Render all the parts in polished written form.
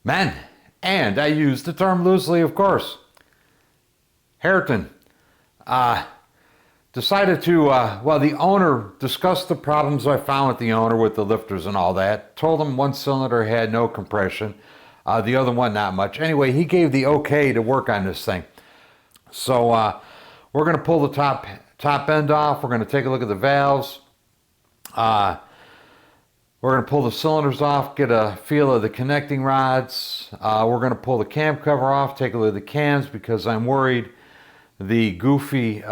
Men, and I use the term loosely, of course. Harton decided to, well, the owner discussed the problems I found with the owner with the lifters and all that. Told him one cylinder had no compression, the other one not much. Anyway, he gave the okay to work on this thing. So we're going to pull the top end off. We're going to take a look at the valves. We're going to pull the cylinders off, get a feel of the connecting rods. We're going to pull the cam cover off, take a look at the cams, because I'm worried the goofy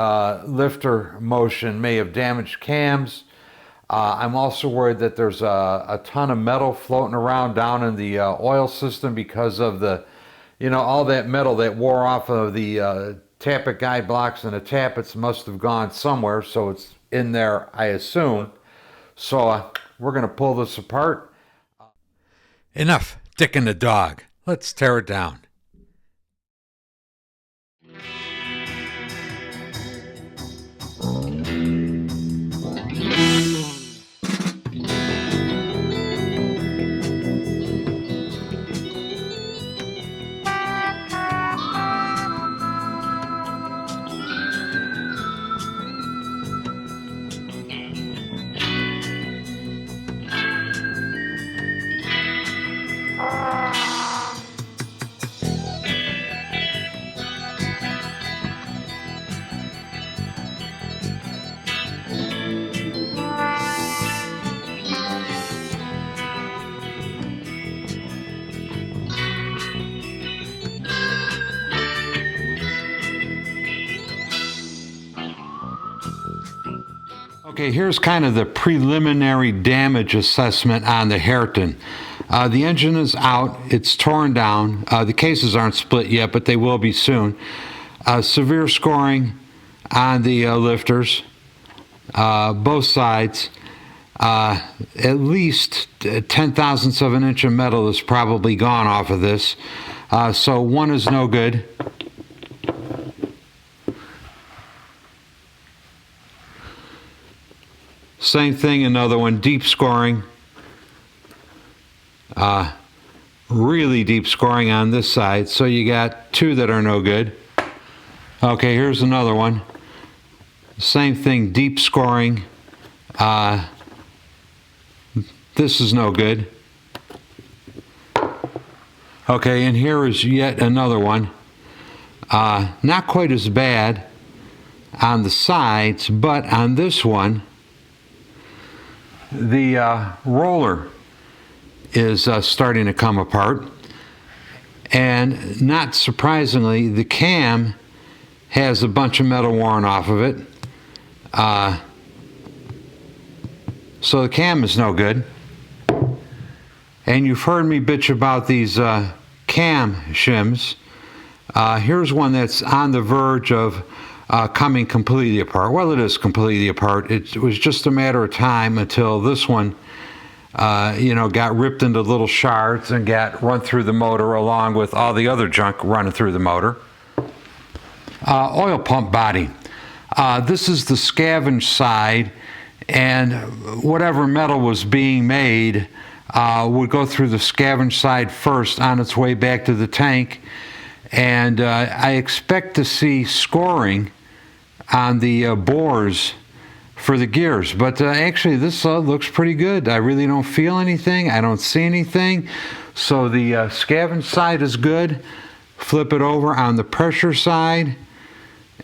lifter motion may have damaged cams. I'm also worried that there's a ton of metal floating around down in the oil system because of the, you know, all that metal that wore off of the tappet guide blocks and the tappets must have gone somewhere, so it's in there, I assume. So we're going to pull this apart. Enough dicking the dog. Let's tear it down. Okay, here's kind of the preliminary damage assessment on the Harton. The engine is out, it's torn down. The cases aren't split yet, but they will be soon. Severe scoring on the lifters, both sides. At least 10 thousandths of an inch of metal is probably gone off of this. So one is no good. Same thing, another one, deep scoring. Really deep scoring on this side. So you got two that are no good. Okay, here's another one. Same thing, deep scoring. This is no good. Okay, and here is yet another one. Not quite as bad on the sides, but on this one, the roller is starting to come apart, and not surprisingly, the cam has a bunch of metal worn off of it. So the cam is no good. And you've heard me bitch about these cam shims. Here's one that's on the verge of coming completely apart. Well, it is completely apart. It was just a matter of time until this one, got ripped into little shards and got run through the motor along with all the other junk running through the motor. Oil pump body. This is the scavenge side, and whatever metal was being made would go through the scavenge side first on its way back to the tank. And I expect to see scoring on the bores for the gears, but actually this looks pretty good. I really don't feel anything. I don't see anything. So the scavenge side is good. Flip it over on the pressure side,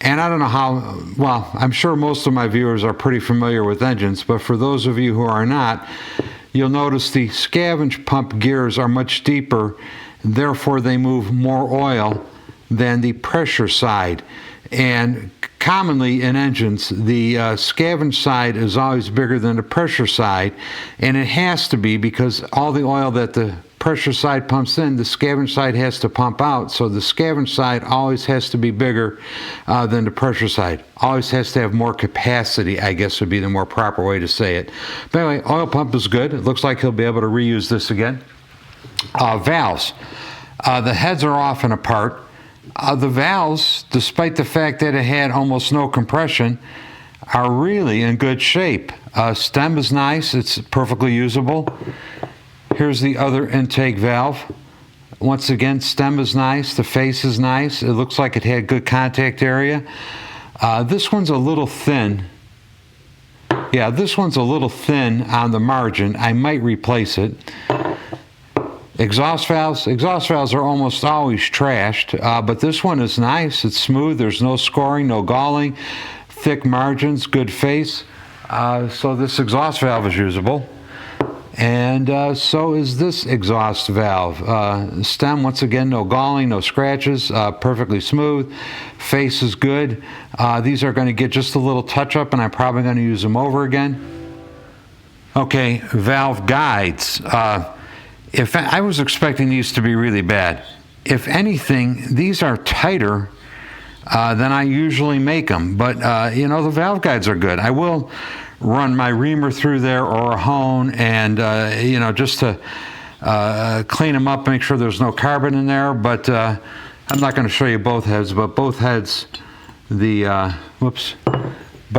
and I don't know how, well, I'm sure most of my viewers are pretty familiar with engines, but for those of you who are not, you'll notice the scavenge pump gears are much deeper, therefore they move more oil than the pressure side. And commonly in engines, the scavenge side is always bigger than the pressure side, and it has to be because all the oil that the pressure side pumps in, the scavenge side has to pump out, so the scavenge side always has to be bigger than the pressure side. Always has to have more capacity, I guess would be the more proper way to say it. But anyway, oil pump is good. It looks like he'll be able to reuse this again. Valves. The heads are off and apart. The valves, despite the fact that it had almost no compression, are really in good shape. Stem is nice. It's perfectly usable. Here's the other intake valve. Once again, stem is nice. The face is nice. It looks like it had good contact area. This one's a little thin. Yeah, this one's a little thin on the margin. I might replace it. Exhaust valves are almost always trashed, but this one is nice. It's smooth. There's no scoring, no galling, thick margins, good face. So this exhaust valve is usable. And so is this exhaust valve. Stem, once again, no galling, no scratches, perfectly smooth. Face is good. These are going to get just a little touch-up, and I'm probably going to use them over again. Okay, valve guides. If I was expecting these to be really bad. If anything, these are tighter than I usually make them. But, you know, the valve guides are good. I will run my reamer through there or a hone and, you know, just to clean them up, make sure there's no carbon in there. But I'm not going to show you both heads, but both heads, but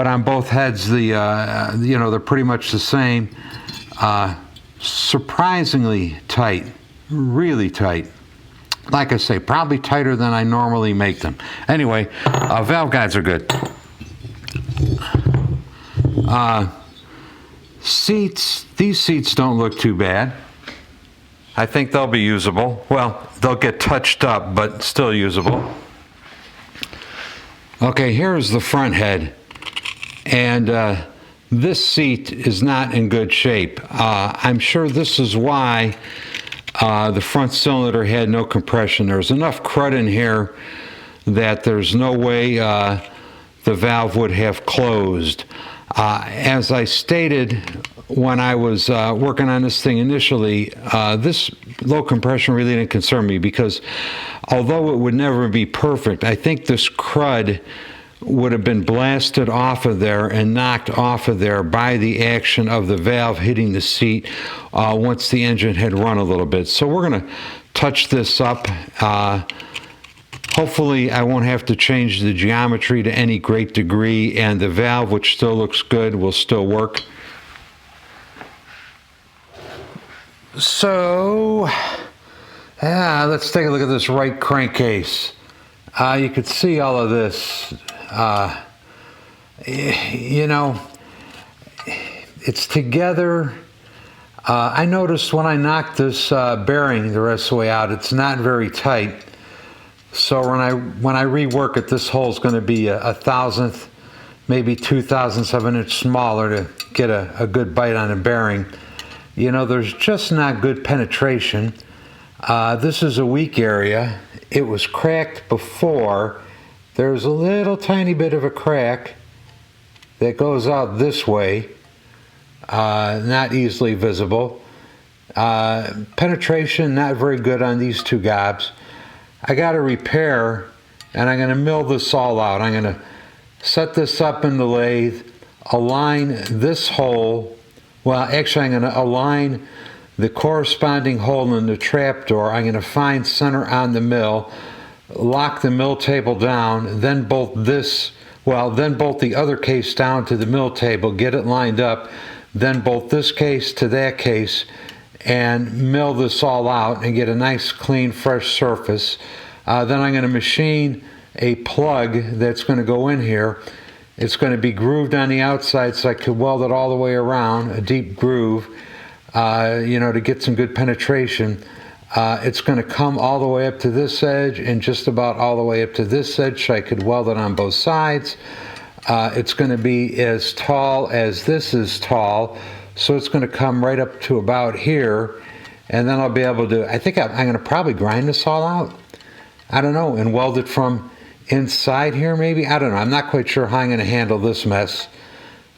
on both heads, you know, they're pretty much the same. Surprisingly tight, really tight. Like I say, probably tighter than I normally make them. Anyway, valve guides are good. Seats, these seats don't look too bad. I think they'll be usable. Well, they'll get touched up, but still usable. Okay, here's the front head. And this seat is not in good shape. I'm sure this is why the front cylinder had no compression. There's enough crud in here that there's no way the valve would have closed. As I stated when I was working on this thing initially, this low compression really didn't concern me because although it would never be perfect, I think this crud would have been blasted off of there and knocked off of there by the action of the valve hitting the seat once the engine had run a little bit. So we're going to touch this up. Hopefully I won't have to change the geometry to any great degree, and the valve, which still looks good, will still work. So let's take a look at this right crankcase. You could see all of this. You know, it's together. I noticed when I knocked this bearing the rest of the way out, it's not very tight. So when I rework it, this hole is going to be a thousandth, maybe 2/1000 of an inch smaller to get a good bite on a bearing. You know, there's just not good penetration. This is a weak area. It was cracked before. There's a little tiny bit of a crack that goes out this way, not easily visible. Penetration not very good on these two gobs. I got to repair, and I'm going to mill this all out. I'm going to set this up in the lathe, align this hole. Well, actually, I'm going to align the corresponding hole in the trapdoor. I'm going to find center on the mill, lock the mill table down, then bolt this, then bolt the other case down to the mill table, get it lined up, then bolt this case to that case, and mill this all out and get a nice clean fresh surface. Then I'm going to machine a plug that's going to go in here. It's going to be grooved on the outside so I could weld it all the way around, a deep groove, you know, to get some good penetration. It's going to come all the way up to this edge and just about all the way up to this edge so I could weld it on both sides. It's going to be as tall as this is tall, so it's going to come right up to about here, and then I'll be able to, I think I'm going to probably grind this all out. I don't know, and weld it from inside here maybe. I don't know. I'm not quite sure how I'm going to handle this mess.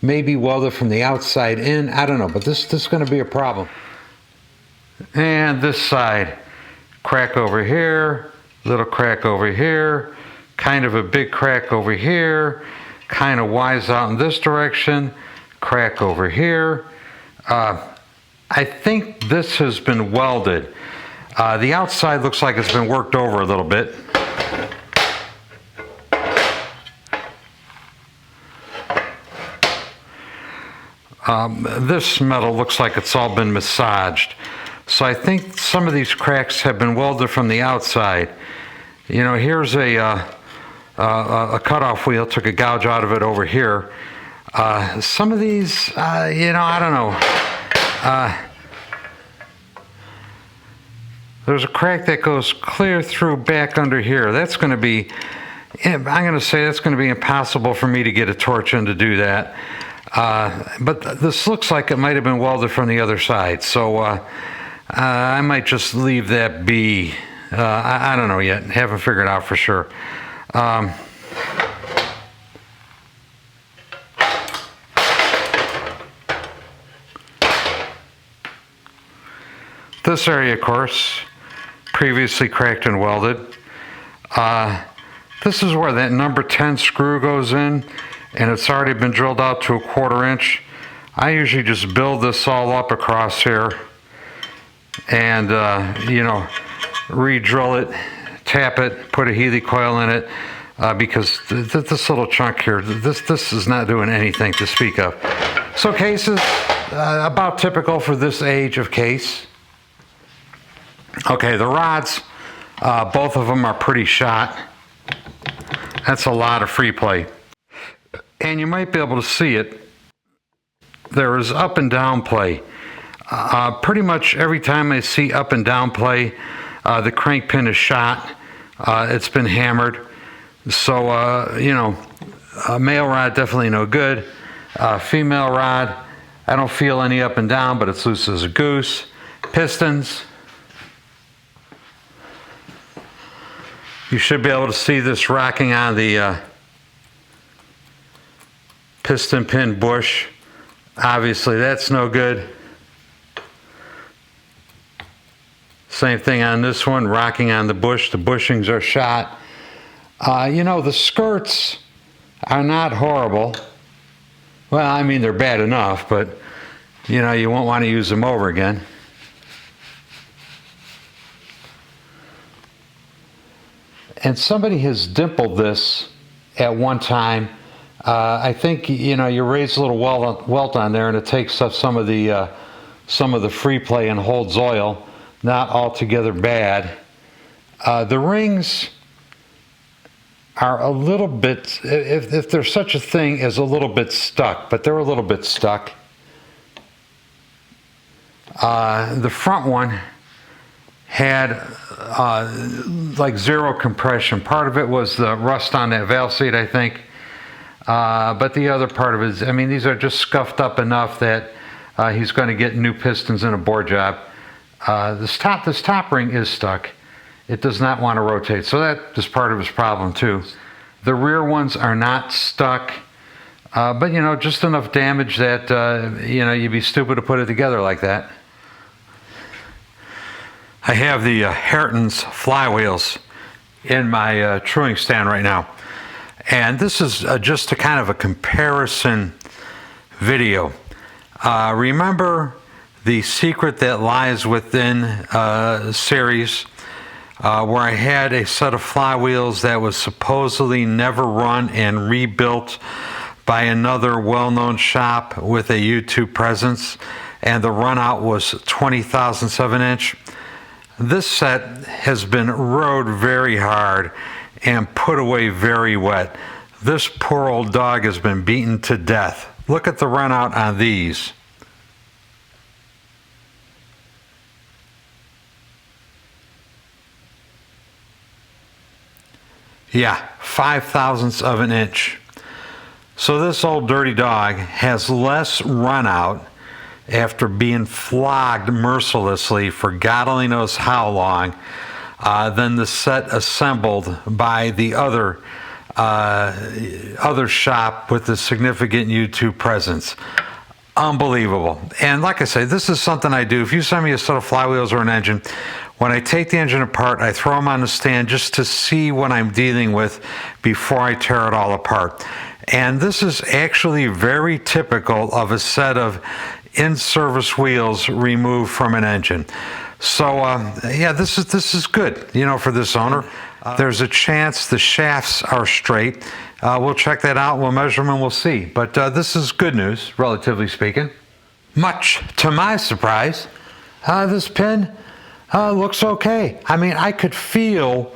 Maybe weld it from the outside in. I don't know, but this is going to be a problem. And this side, crack over here, little crack over here, kind of a big crack over here, kind of wise out in this direction, crack over here. I think this has been welded. The outside looks like it's been worked over a little bit. This metal looks like it's all been massaged. So I think some of these cracks have been welded from the outside. You know, here's a cutoff wheel, took a gouge out of it over here. Some of these, you know, I don't know. There's a crack that goes clear through back under here. That's going to be, I'm going to say that's going to be impossible for me to get a torch in to do that. But this looks like it might have been welded from the other side. So I might just leave that be. I don't know yet. Haven't figured out for sure. This area, of course, previously cracked and welded. This is where that number 10 screw goes in, and it's already been drilled out to a 1/4 inch. I usually just build this all up across here and, you know, re-drill it, tap it, put a Healy coil in it, because this little chunk here, this is not doing anything to speak of. So cases, about typical for this age of case. Okay, the rods, both of them are pretty shot. That's a lot of free play. And you might be able to see it. There is up and down play. Pretty much every time I see up and down play, the crank pin is shot. It's been hammered. So, you know, a male rod definitely no good. Female rod, I don't feel any up and down, but it's loose as a goose. Pistons. You should be able to see this rocking on the piston pin bush. Obviously that's no good. Same thing on this one, rocking on the bush. The bushings are shot. You know, the skirts are not horrible. Well, I mean, they're bad enough, but you know, you won't want to use them over again. And somebody has dimpled this at one time. I think, you know, you raise a little welt on there and it takes up some of the free play and holds oil. Not altogether bad. The rings are a little bit, if there's such a thing as a little bit stuck, but they're a little bit stuck. The front one had like zero compression. Part of it was the rust on that valve seat, I think. But the other part of it is, I mean, these are just scuffed up enough that he's going to get new pistons in a bore job. This top ring is stuck. It does not want to rotate, so that is part of his problem too. The rear ones are not stuck, but you know, just enough damage that you know, you'd be stupid to put it together like that. I have the Harton's Flywheels in my truing stand right now, and this is just a kind of a comparison video. Remember the Secret That Lies Within series, where I had a set of flywheels that was supposedly never run and rebuilt by another well-known shop with a YouTube presence, and the runout was 20 thousandths of an inch. This set has been rode very hard and put away very wet. This poor old dog has been beaten to death. Look at the runout on these. Yeah, 5 thousandths of an inch. So this old dirty dog has less runout after being flogged mercilessly for God only knows how long than the set assembled by the other shop with a significant YouTube presence. Unbelievable. And like I say, this is something I do. If you send me a set of flywheels or an engine, when I take the engine apart, I throw them on the stand just to see what I'm dealing with before I tear it all apart. And this is actually very typical of a set of in-service wheels removed from an engine. So yeah, this is good, you know, for this owner. There's a chance the shafts are straight. We'll check that out. We'll measure them and we'll see. But this is good news, relatively speaking. Much to my surprise, This pin looks okay. I mean, I could feel,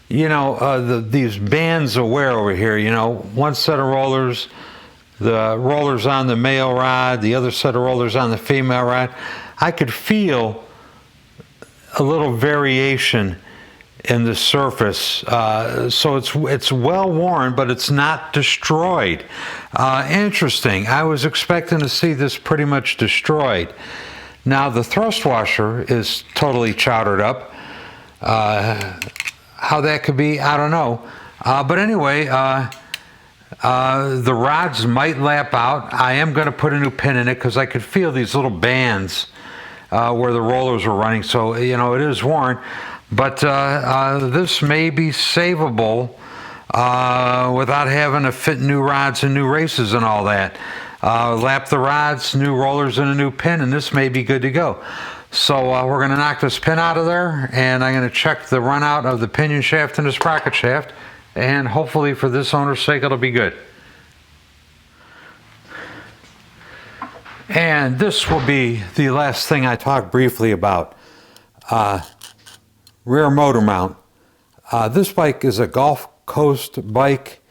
these bands of wear over here. One set of rollers, the rollers on the male rod, the other set of rollers on the female rod. I could feel a little variation in the surface, so it's well worn, but it's not destroyed. Interesting. I was expecting to see this pretty much destroyed. Now the thrust washer is totally chowdered up. How that could be, I don't know. But anyway, the rods might lap out. I am going to put a new pin in it because I could feel these little bands where the rollers were running. So, it is worn. But this may be savable without having to fit new rods and new races and all that. Lap the rods, new rollers, and a new pin, and this may be good to go. So we're going to knock this pin out of there, and I'm going to check the run out of the pinion shaft and the sprocket shaft, and hopefully for this owner's sake it'll be good. And this will be the last thing I talk briefly about. Rear motor mount. This bike is a Gulf Coast bike,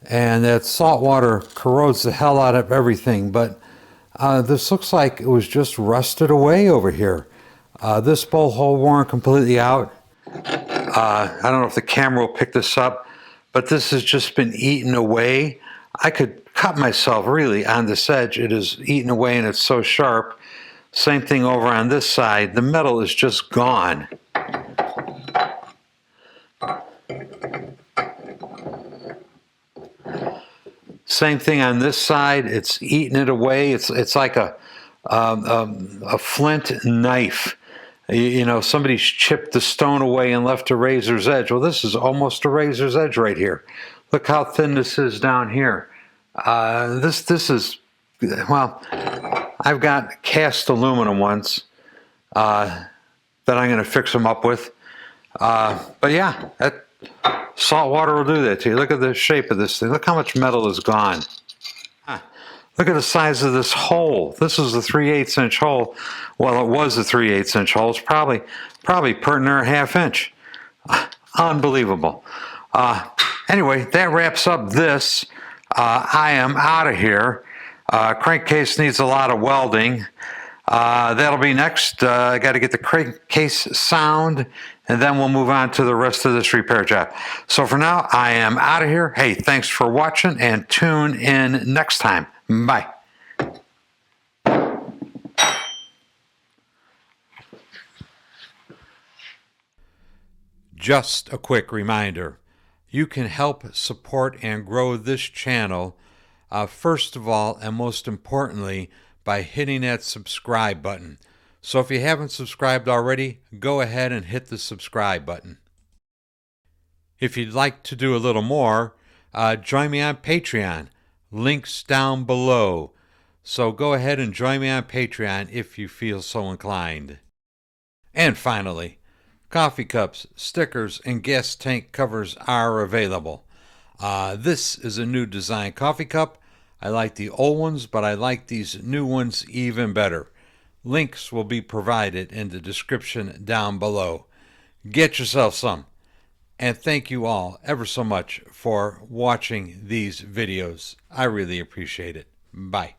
and that salt water corrodes the hell out of everything, but this looks like it was just rusted away over here. This bolt hole worn completely out. I don't know if the camera will pick this up, but this has just been eaten away. I could cut myself really on this edge. It is eaten away and it's so sharp. Same thing over on this side. The metal is just gone. Same thing on this side. It's eaten it away. It's like a flint knife. Somebody's chipped the stone away and left a razor's edge. Well, this is almost a razor's edge right here. Look how thin this is down here. This is, well, I've got cast aluminum ones that I'm going to fix them up with. But yeah, that salt water will do that to you. Look at the shape of this thing. Look how much metal is gone. Look at the size of this hole. This is a 3/8 inch hole. Well, it was a 3/8 inch hole. It's probably per near a ½ inch. Unbelievable. Anyway, that wraps up this. I am out of here. Crankcase needs a lot of welding. That'll be next. I got to get the crankcase sound, and then we'll move on to the rest of this repair job. So for now, I am out of here. Hey, thanks for watching, and tune in next time. Bye. Just a quick reminder. You can help support and grow this channel, first of all, and most importantly, by hitting that subscribe button. So if you haven't subscribed already, go ahead and hit the subscribe button. If you'd like to do a little more, join me on Patreon. Links down below. So go ahead and join me on Patreon if you feel so inclined. And finally, coffee cups, stickers, and gas tank covers are available. This is a new design coffee cup. I like the old ones, but I like these new ones even better. Links will be provided in the description down below. Get yourself some. And thank you all ever so much for watching these videos. I really appreciate it. Bye.